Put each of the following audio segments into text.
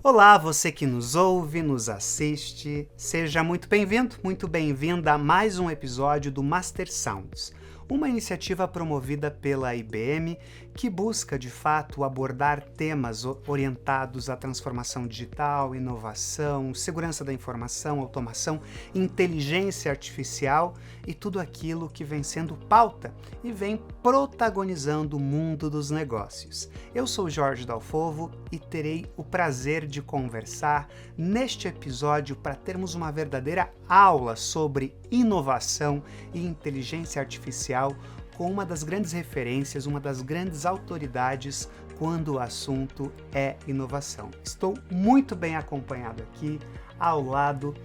Olá, você que nos ouve, nos assiste, seja muito bem-vindo, muito bem-vinda a mais um episódio do Master Sounds, uma iniciativa promovida pela IBM que busca, de fato, abordar temas orientados à transformação digital, inovação, segurança da informação, automação, inteligência artificial e tudo aquilo que vem sendo pauta e vem protagonizando o mundo dos negócios. Eu sou Jorge Dalfovo e terei o prazer de conversar neste episódio para termos uma verdadeira aula sobre inovação e inteligência artificial com uma das grandes referências, uma das grandes autoridades quando o assunto é inovação. Estou muito bem acompanhado aqui ao lado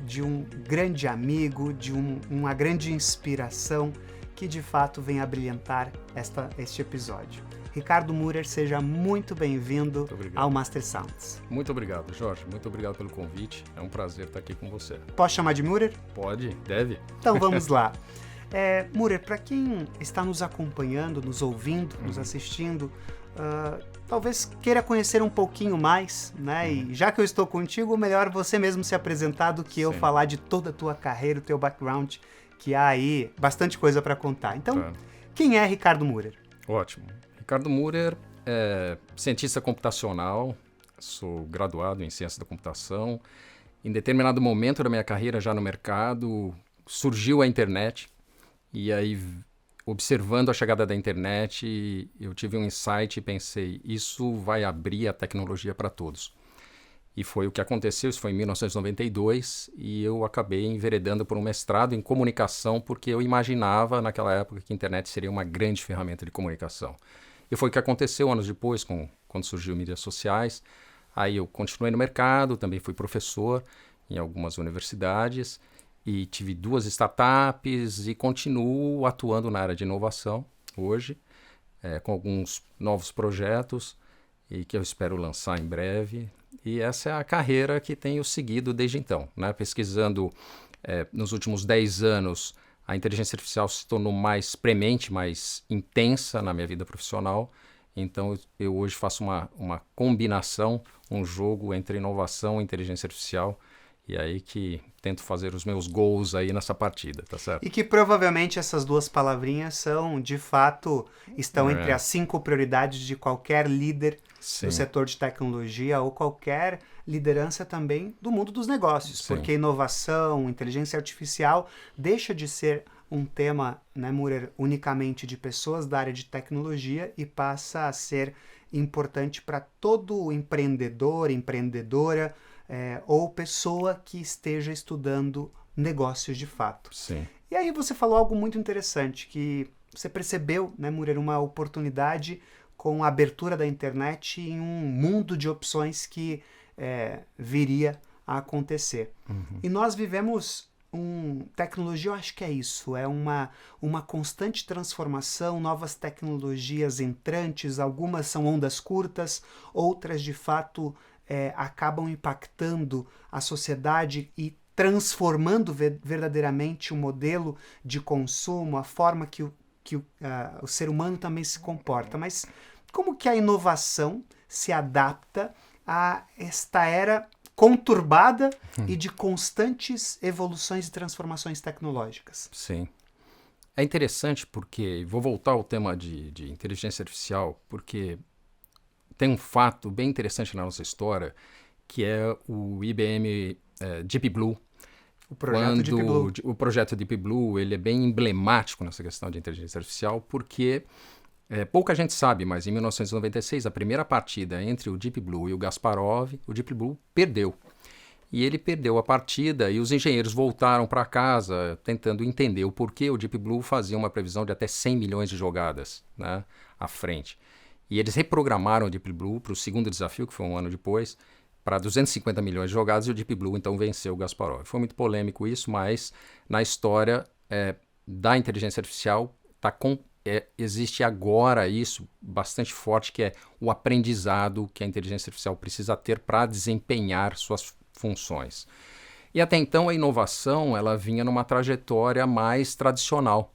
de um grande amigo, de uma grande inspiração que de fato vem a brilhantar este episódio. Ricardo Mürer, seja muito bem-vindo ao Master Sounds. Muito obrigado, Jorge. Muito obrigado pelo convite. É um prazer estar aqui com você. Posso chamar de Mürer? Pode, deve. Então vamos lá. Mürer, para quem está nos acompanhando, nos ouvindo, nos assistindo, talvez queira conhecer um pouquinho mais, né? E já que eu estou contigo, melhor você mesmo se apresentar do que eu falar de toda a tua carreira, o teu background, que há aí bastante coisa para contar. Então, Quem é Ricardo Mürer? Ótimo. Ricardo Mürer é cientista computacional, sou graduado em ciência da computação. Em determinado momento da minha carreira já no mercado, surgiu a internet. E aí, observando a chegada da internet, eu tive um insight e pensei, isso vai abrir a tecnologia para todos. E foi o que aconteceu, isso foi em 1992, e eu acabei enveredando por um mestrado em comunicação, porque eu imaginava naquela época que a internet seria uma grande ferramenta de comunicação. E foi o que aconteceu anos depois, quando surgiu mídias sociais. Aí eu continuei no mercado, também fui professor em algumas universidades, e tive 2 startups e continuo atuando na área de inovação hoje, com alguns novos projetos e que eu espero lançar em breve. E essa é a carreira que tenho seguido desde então, né? Pesquisando nos últimos 10 anos, a inteligência artificial se tornou mais premente, mais intensa na minha vida profissional. Então eu hoje faço uma combinação, um jogo entre inovação e inteligência artificial. E aí que tento fazer os meus gols aí nessa partida, tá certo? E que provavelmente essas 2 palavrinhas são, de fato, estão entre as 5 prioridades de qualquer líder do setor de tecnologia ou qualquer liderança também do mundo dos negócios. Sim. Porque inovação, inteligência artificial deixa de ser um tema, né, Mürer, unicamente de pessoas da área de tecnologia e passa a ser importante para todo empreendedor, empreendedora, ou pessoa que esteja estudando negócios de fato. Sim. E aí você falou algo muito interessante, que você percebeu, né, Mürer, uma oportunidade com a abertura da internet em um mundo de opções que viria a acontecer. E nós vivemos tecnologia, eu acho que é isso, é uma constante transformação, novas tecnologias entrantes, algumas são ondas curtas, outras de fato acabam impactando a sociedade e transformando verdadeiramente o modelo de consumo, a forma que o ser humano também se comporta. Mas como que a inovação se adapta a esta era conturbada e de constantes evoluções e transformações tecnológicas? Sim. É interessante porque, vou voltar ao tema de inteligência artificial, porque tem um fato bem interessante na nossa história, que é o IBM Deep Blue. O projeto Deep Blue, ele é bem emblemático nessa questão de inteligência artificial, porque pouca gente sabe, mas em 1996, a primeira partida entre o Deep Blue e o Kasparov, o Deep Blue perdeu. E ele perdeu a partida e os engenheiros voltaram para casa tentando entender o porquê o Deep Blue fazia uma previsão de até 100 milhões de jogadas, né, à frente. E eles reprogramaram o Deep Blue para o segundo desafio, que foi um ano depois, para 250 milhões de jogadas, e o Deep Blue então venceu o Kasparov. Foi muito polêmico isso, mas na história da inteligência artificial existe agora isso bastante forte, que é o aprendizado que a inteligência artificial precisa ter para desempenhar suas funções. E até então a inovação ela vinha numa trajetória mais tradicional,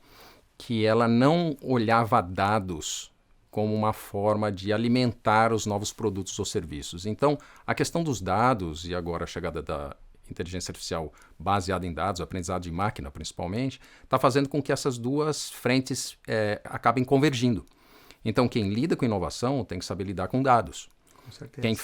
que ela não olhava dados como uma forma de alimentar os novos produtos ou serviços. Então, a questão dos dados e agora a chegada da inteligência artificial baseada em dados, aprendizado de máquina principalmente, está fazendo com que essas duas frentes acabem convergindo. Então, quem lida com inovação tem que saber lidar com dados. Com certeza. Quem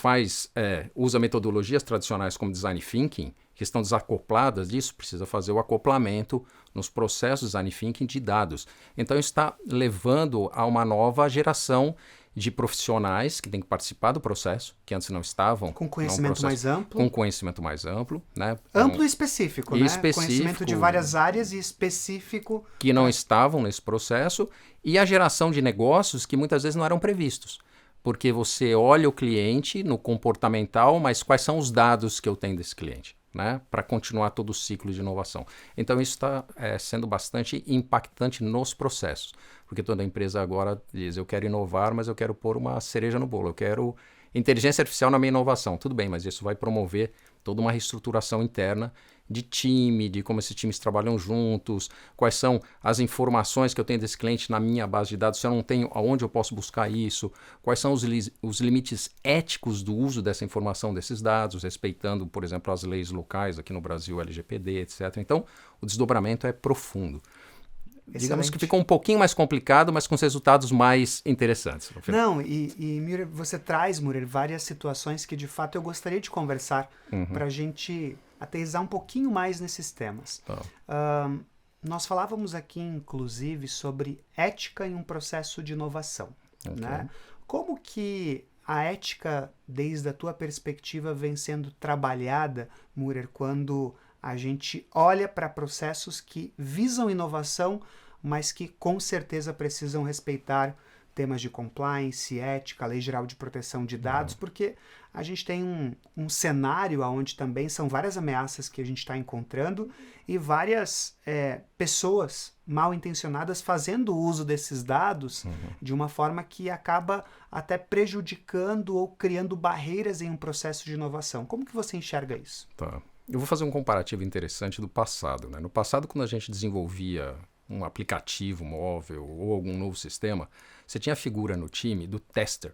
usa metodologias tradicionais como design thinking, que estão desacopladas disso, precisa fazer o acoplamento nos processos de design thinking de dados. Então, isso está levando a uma nova geração de profissionais que têm que participar do processo, que antes não estavam. Com conhecimento mais amplo. Com conhecimento mais amplo. Né? Amplo e específico, né? Específico, conhecimento de várias áreas e específico. Que não estavam nesse processo. E a geração de negócios que muitas vezes não eram previstos. Porque você olha o cliente no comportamental, mas quais são os dados que eu tenho desse cliente? Né, para continuar todo o ciclo de inovação. Então, isso está sendo bastante impactante nos processos, porque toda empresa agora diz, eu quero inovar, mas eu quero pôr uma cereja no bolo, eu quero inteligência artificial na minha inovação. Tudo bem, mas isso vai promover toda uma reestruturação interna de time, de como esses times trabalham juntos, quais são as informações que eu tenho desse cliente na minha base de dados, se eu não tenho, aonde eu posso buscar isso, quais são os limites éticos do uso dessa informação, desses dados, respeitando, por exemplo, as leis locais aqui no Brasil, LGPD, etc. Então, o desdobramento é profundo. Excelente. Digamos que ficou um pouquinho mais complicado, mas com os resultados mais interessantes. Não, Murer, você traz, Murer, várias situações que de fato eu gostaria de conversar para a gente aterrissar um pouquinho mais nesses temas. Tá. Nós falávamos aqui, inclusive, sobre ética em um processo de inovação. Okay. Né? Como que a ética, desde a tua perspectiva, vem sendo trabalhada, Murer, quando a gente olha para processos que visam inovação, mas que com certeza precisam respeitar temas de compliance, ética, lei geral de proteção de dados, porque a gente tem um cenário onde também são várias ameaças que a gente está encontrando e várias pessoas mal intencionadas fazendo uso desses dados de uma forma que acaba até prejudicando ou criando barreiras em um processo de inovação. Como que você enxerga isso? Tá. Eu vou fazer um comparativo interessante do passado. Né? No passado, quando a gente desenvolvia um aplicativo móvel ou algum novo sistema, você tinha a figura no time do tester.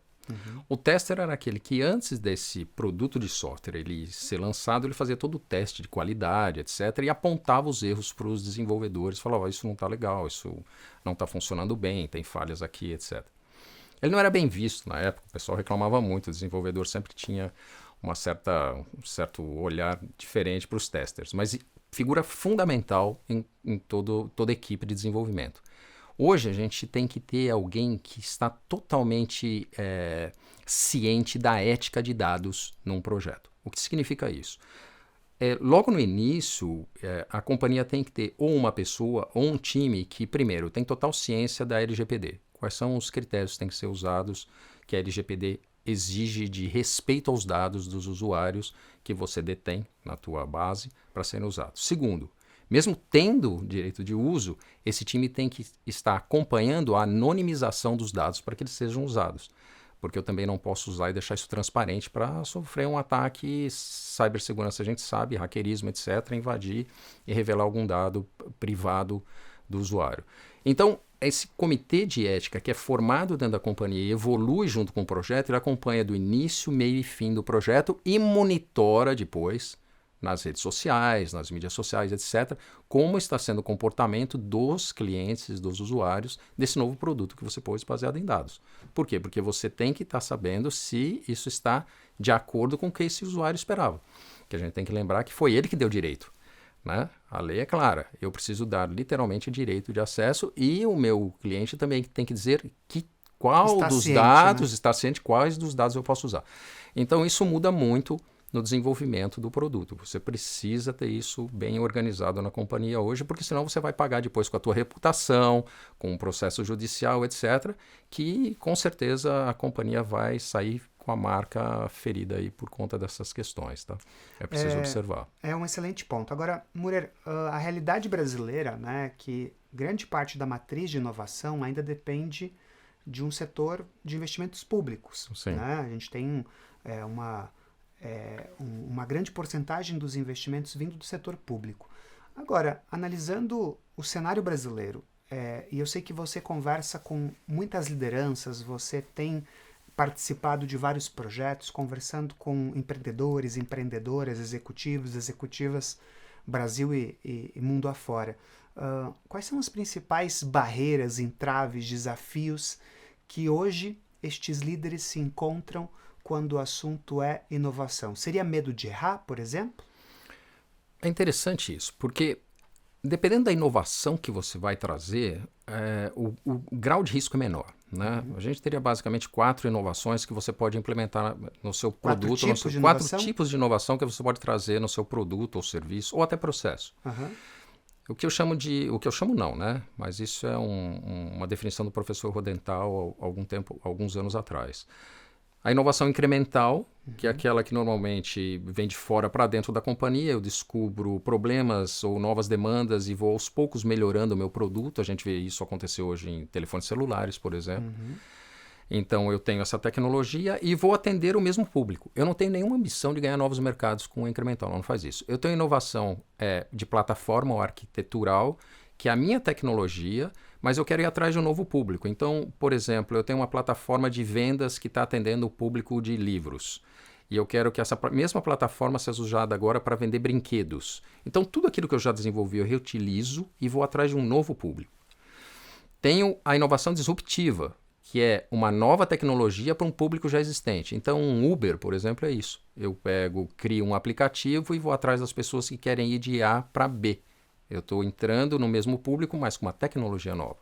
O tester era aquele que antes desse produto de software ele ser lançado, ele fazia todo o teste de qualidade, etc. E apontava os erros para os desenvolvedores, falava, isso não está legal, isso não está funcionando bem, tem falhas aqui, etc. Ele não era bem visto na época, o pessoal reclamava muito, o desenvolvedor sempre tinha um certo olhar diferente para os testers, mas figura fundamental em toda equipe de desenvolvimento. Hoje a gente tem que ter alguém que está totalmente ciente da ética de dados num projeto. O que significa isso? Logo no início, a companhia tem que ter ou uma pessoa ou um time que, primeiro, tem total ciência da LGPD. Quais são os critérios que têm que ser usados, que a LGPD exige de respeito aos dados dos usuários que você detém na tua base para serem usados. Segundo, mesmo tendo direito de uso, esse time tem que estar acompanhando a anonimização dos dados para que eles sejam usados. Porque eu também não posso usar e deixar isso transparente para sofrer um ataque, cibersegurança a gente sabe, hackerismo, etc., invadir e revelar algum dado privado do usuário. Então, esse comitê de ética que é formado dentro da companhia e evolui junto com o projeto, ele acompanha do início, meio e fim do projeto e monitora depois nas redes sociais, nas mídias sociais, etc., como está sendo o comportamento dos clientes, dos usuários, desse novo produto que você pôs baseado em dados. Por quê? Porque você tem que estar sabendo se isso está de acordo com o que esse usuário esperava. Que a gente tem que lembrar que foi ele que deu direito. Né? A lei é clara, eu preciso dar literalmente direito de acesso e o meu cliente também tem que dizer qual está dos ciente, dados, né? está ciente quais dos dados eu posso usar. Então isso muda muito no desenvolvimento do produto. Você precisa ter isso bem organizado na companhia hoje, porque senão você vai pagar depois com a tua reputação, com um processo judicial, etc., que com certeza a companhia vai sair com a marca ferida aí por conta dessas questões, tá? É preciso observar. É um excelente ponto. Agora, Murer, a realidade brasileira, né, que grande parte da matriz de inovação ainda depende de um setor de investimentos públicos. Sim. Né? A gente tem uma grande porcentagem dos investimentos vindo do setor público. Agora, analisando o cenário brasileiro, e eu sei que você conversa com muitas lideranças, você tem participado de vários projetos, conversando com empreendedores, empreendedoras, executivos, executivas, Brasil e mundo afora. Quais são as principais barreiras, entraves, desafios que hoje estes líderes se encontram quando o assunto é inovação? Seria medo de errar, por exemplo? É interessante isso, porque dependendo da inovação que você vai trazer, o grau de risco é menor. Né? A gente teria basicamente 4 inovações que você pode implementar no seu produto. 4 tipos de inovação que você pode trazer no seu produto ou serviço, ou até processo. O que eu chamo não, né? Mas isso é uma definição do professor Rodental alguns anos atrás. A inovação incremental, que é aquela que normalmente vem de fora para dentro da companhia, eu descubro problemas ou novas demandas e vou aos poucos melhorando o meu produto. A gente vê isso acontecer hoje em telefones celulares, por exemplo. Então eu tenho essa tecnologia e vou atender o mesmo público. Eu não tenho nenhuma ambição de ganhar novos mercados com o incremental, não faz isso. Eu tenho inovação de plataforma ou arquitetural, que é a minha tecnologia, mas eu quero ir atrás de um novo público. Então, por exemplo, eu tenho uma plataforma de vendas que está atendendo o público de livros. E eu quero que essa mesma plataforma seja usada agora para vender brinquedos. Então, tudo aquilo que eu já desenvolvi eu reutilizo e vou atrás de um novo público. Tenho a inovação disruptiva, que é uma nova tecnologia para um público já existente. Então, um Uber, por exemplo, é isso. Eu crio um aplicativo e vou atrás das pessoas que querem ir de A para B. Eu estou entrando no mesmo público, mas com uma tecnologia nova.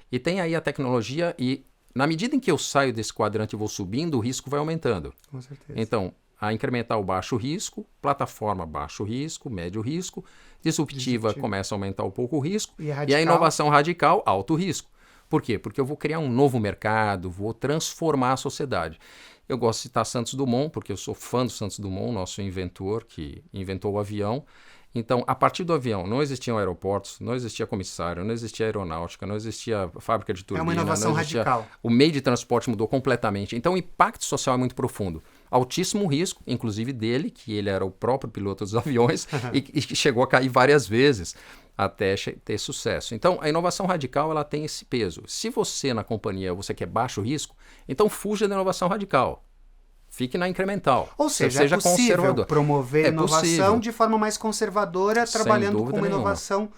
E tem aí a tecnologia e, na medida em que eu saio desse quadrante e vou subindo, o risco vai aumentando. Com certeza. Então, a incremental baixo risco, plataforma baixo risco, médio risco, disruptiva começa a aumentar um pouco o risco e a inovação radical, alto risco. Por quê? Porque eu vou criar um novo mercado, vou transformar a sociedade. Eu gosto de citar Santos Dumont, porque eu sou fã do Santos Dumont, nosso inventor que inventou o avião. Então, a partir do avião, não existiam aeroportos, não existia comissário, não existia aeronáutica, não existia fábrica de turbina. É uma inovação radical. O meio de transporte mudou completamente. Então, o impacto social é muito profundo. Altíssimo risco, inclusive dele, que ele era o próprio piloto dos aviões e chegou a cair várias vezes até ter sucesso. Então, a inovação radical ela tem esse peso. Se você, na companhia, você quer baixo risco, então fuja da inovação radical. Fique na incremental. Ou seja, é possível conservador. Promover inovação de forma mais conservadora, trabalhando com uma inovação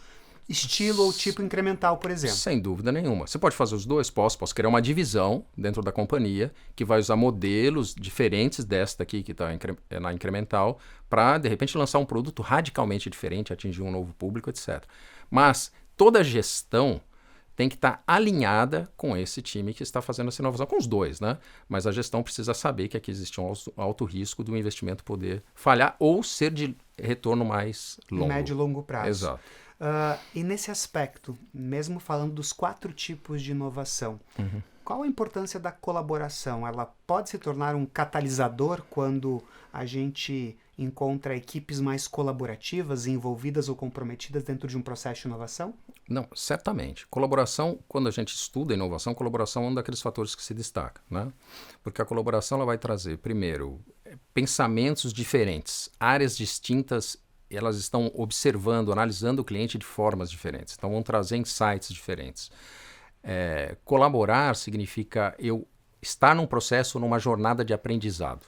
estilo ou tipo incremental, por exemplo. Sem dúvida nenhuma. Você pode fazer os dois? Posso criar uma divisão dentro da companhia que vai usar modelos diferentes desta aqui, que está na incremental, para, de repente, lançar um produto radicalmente diferente, atingir um novo público, etc. Mas toda a gestão tem que estar alinhada com esse time que está fazendo essa inovação, com os dois, né? Mas a gestão precisa saber que aqui existe um alto risco do investimento poder falhar ou ser de retorno mais longo. Médio e longo prazo. Exato. E nesse aspecto, mesmo falando dos 4 tipos de inovação, qual a importância da colaboração? Ela pode se tornar um catalisador quando a gente encontra equipes mais colaborativas, envolvidas ou comprometidas dentro de um processo de inovação? Não, certamente. Colaboração, quando a gente estuda inovação, colaboração é um daqueles fatores que se destaca, né? Porque a colaboração ela vai trazer, primeiro, pensamentos diferentes, áreas distintas, elas estão observando, analisando o cliente de formas diferentes, então vão trazer insights diferentes. Colaborar significa eu estar num processo, numa jornada de aprendizado.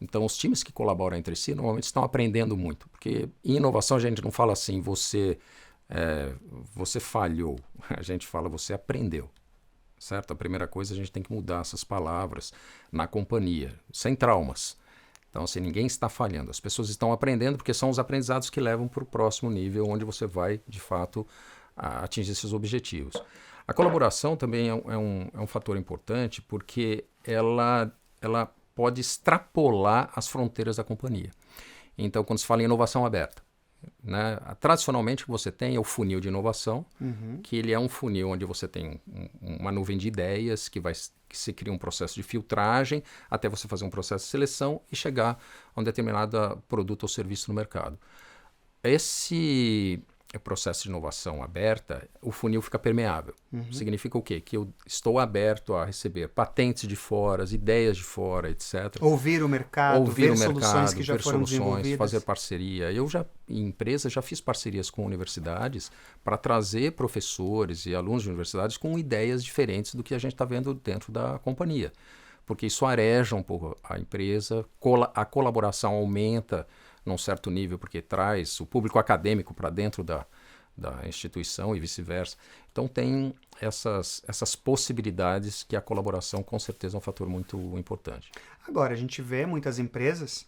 Então, os times que colaboram entre si normalmente estão aprendendo muito, porque em inovação a gente não fala assim, você falhou, a gente fala você aprendeu, certo? A primeira coisa a gente tem que mudar essas palavras na companhia, sem traumas. Então, assim, ninguém está falhando, as pessoas estão aprendendo porque são os aprendizados que levam para o próximo nível, onde você vai, de fato, atingir seus objetivos. A colaboração também é um fator importante porque ela pode extrapolar as fronteiras da companhia. Então, quando se fala em inovação aberta, né, tradicionalmente o que você tem é o funil de inovação, que ele é um funil onde você tem uma nuvem de ideias que se cria um processo de filtragem até você fazer um processo de seleção e chegar a um determinado produto ou serviço no mercado. processo de inovação aberta, o funil fica permeável. Significa o quê? Que eu estou aberto a receber patentes de fora, as ideias de fora, etc. Ouvir o mercado, Ouvir ver o soluções mercado, que já ver foram soluções, desenvolvidas. fazer parceria. Eu já, em empresas, já fiz parcerias com universidades para trazer professores e alunos de universidades com ideias diferentes do que a gente está vendo dentro da companhia. Porque isso areja um pouco a empresa, a colaboração aumenta num certo nível, porque traz o público acadêmico para dentro da instituição e vice-versa. Então tem essas possibilidades que a colaboração com certeza é um fator muito importante. Agora, a gente vê muitas empresas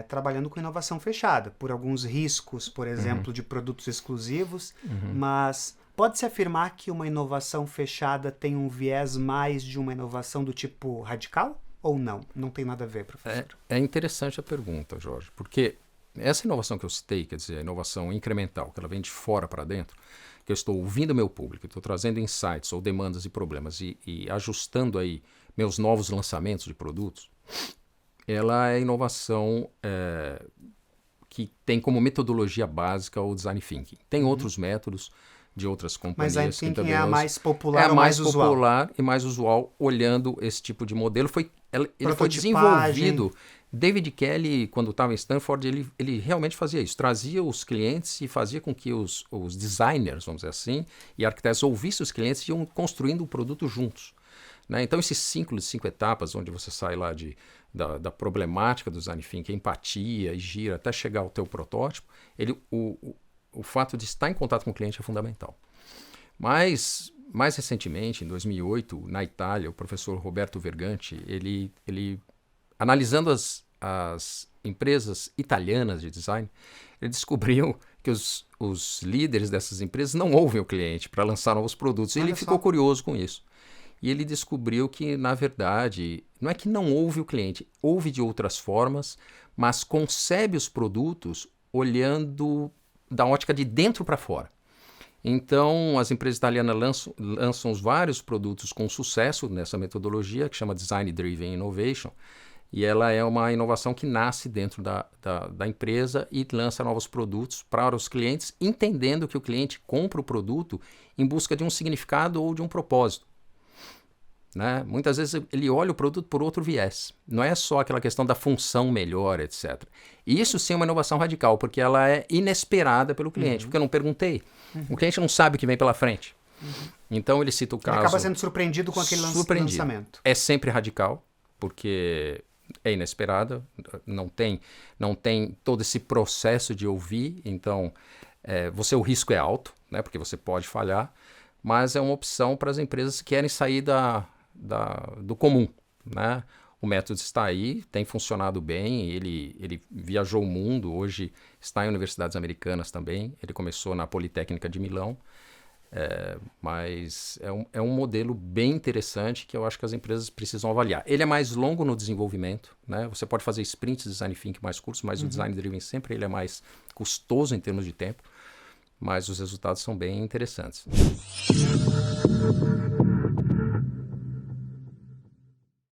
trabalhando com inovação fechada, por alguns riscos, por exemplo, de produtos exclusivos, mas pode-se afirmar que uma inovação fechada tem um viés mais de uma inovação do tipo radical? Ou não? Não tem nada a ver, professor? É interessante a pergunta, Jorge, porque essa inovação que eu citei, quer dizer, a inovação incremental, que ela vem de fora para dentro, que eu estou ouvindo meu público, estou trazendo insights ou demandas e problemas e ajustando aí meus novos lançamentos de produtos, ela é inovação que tem como metodologia básica o design thinking. Tem outros métodos de outras companhias. Mas design thinking é a mais popular ou mais mais usual? popular e mais usual olhando esse tipo de modelo. Ele foi desenvolvido. David Kelly, quando estava em Stanford, ele realmente fazia isso. Trazia os clientes e fazia com que os designers, vamos dizer assim, e arquitetos ouvissem os clientes e iam construindo o produto juntos. Né? Então, esses cinco etapas, onde você sai lá da problemática do design thinking, empatia e gira até chegar ao teu protótipo, o fato de estar em contato com o cliente é fundamental. Mas, mais recentemente, em 2008, na Itália, o professor Roberto Verganti, ele analisando as empresas italianas de design, ele descobriu que os líderes dessas empresas não ouvem o cliente para lançar novos produtos. E ele ficou curioso com isso. E ele descobriu que, na verdade, não é que não ouve o cliente, ouve de outras formas, mas concebe os produtos olhando da ótica de dentro para fora. Então, as empresas italianas lançam os vários produtos com sucesso nessa metodologia, que chama Design Driven Innovation, e ela é uma inovação que nasce dentro da empresa e lança novos produtos para os clientes, entendendo que o cliente compra o produto em busca de um significado ou de um propósito. Né? Muitas vezes ele olha o produto por outro viés. Não é só aquela questão da função melhor, etc. E isso sim é uma inovação radical, porque ela é inesperada pelo cliente, porque eu não perguntei. O cliente não sabe o que vem pela frente. Então ele cita o caso... Ele acaba sendo surpreendido com aquele lançamento. É sempre radical, porque é inesperada, não tem todo esse processo de ouvir, então o risco é alto, né? Porque você pode falhar, mas é uma opção para as empresas que querem sair do comum, né? O método está aí, tem funcionado bem, ele viajou o mundo, hoje está em universidades americanas também, ele começou na Politécnica de Milão, mas é um modelo bem interessante que eu acho que as empresas precisam avaliar. Ele é mais longo no desenvolvimento, né? Você pode fazer sprints de design thinking mais curtos, mas o design driven sempre ele é mais custoso em termos de tempo, mas os resultados são bem interessantes.